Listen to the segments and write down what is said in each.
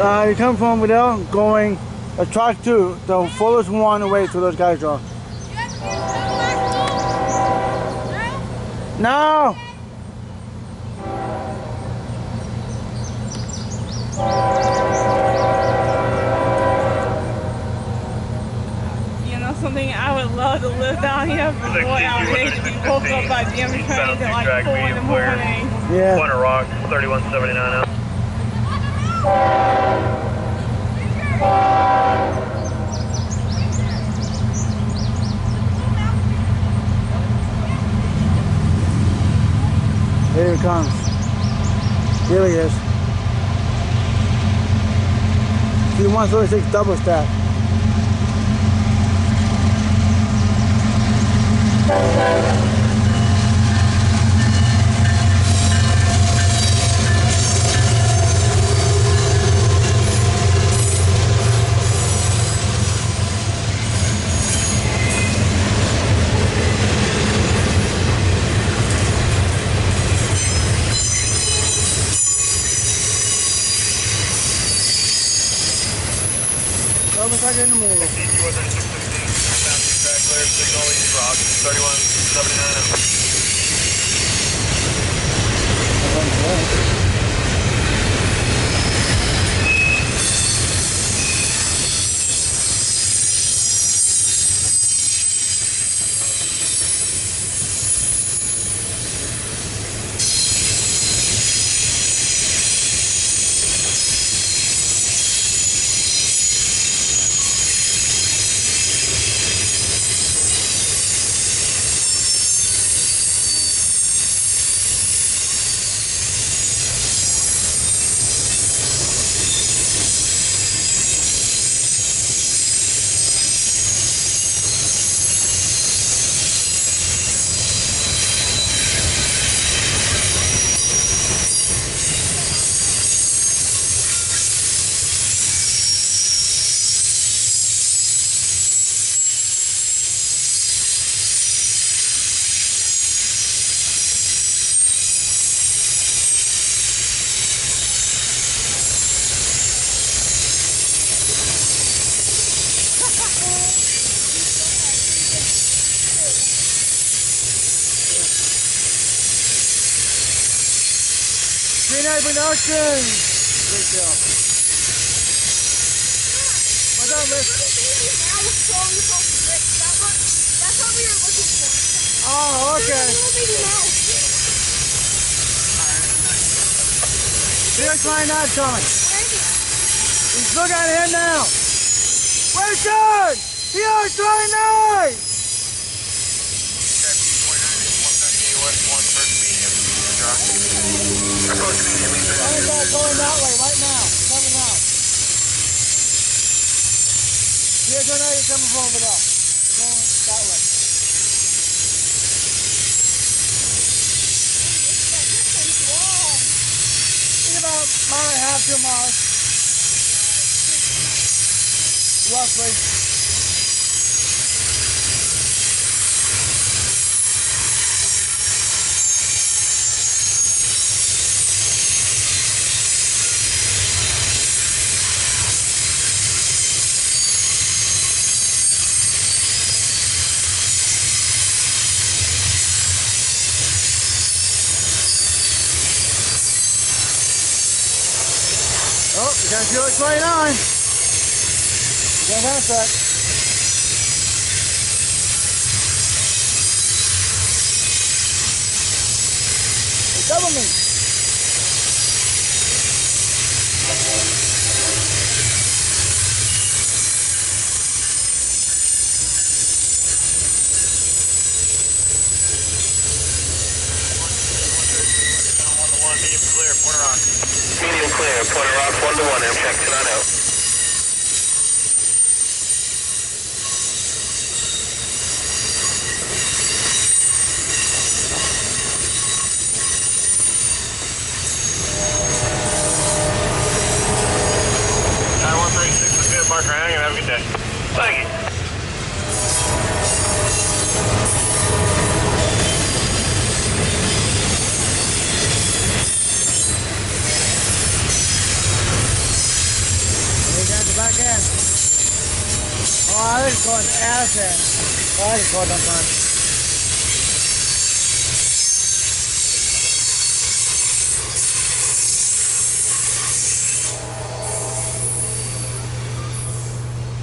You come from over there, going track 2, the furthest one away to those guys are. No! You know something, I would love to live down here, but boy, I would hate to be woke up by DM trains at like 4 in the morning. Yeah. Point of Rock, 3179 out. Here he comes. Here he is. Q136 double stack. Double stack Intermodal. Track clear, signal East Rock, 3179 out. Productions! Great job. What's up, Rick? That's what we were looking for. Oh, okay. Here's trying that John. He's looking at him now. Richard! Here's trying that! Track PO29 138 west, 1 first medium. Drop. Approach medium. Going that way right now. Coming out. Here's your name coming from over there. Going that way. It's about a mile and a half, 2 miles. Roughly. Oh, you got PO29. Going down a sec. Hey, double me. Medium clear, Point of Rock 1 to 1, Amtrak 29 out. Time 136 was good, Parker. Hang on, have a good day. Thank you. Oh, I just caught an acid. Oh, I just caught that time.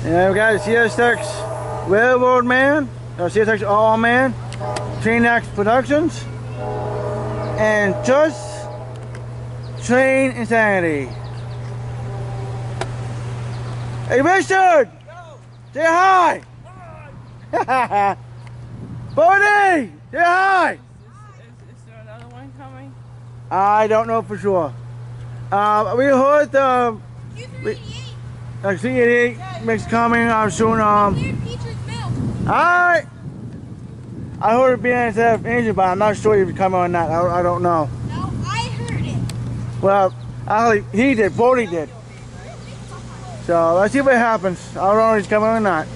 And we got a CSX Railroad Man, or CSX All Man, Train X Productions, and just Train Insanity. Hey Richard! Say hi! Bodie! Say hi! Is there another one coming? I don't know for sure. We heard the Q388. mix coming soon. Cleared Peacher's Milk. Alright! I heard it being instead of engine, but I'm not sure if it's coming or not. I don't know. No, I heard it. Well, actually, he did. Bodie did. So let's see what happens. I don't know if he's coming or not.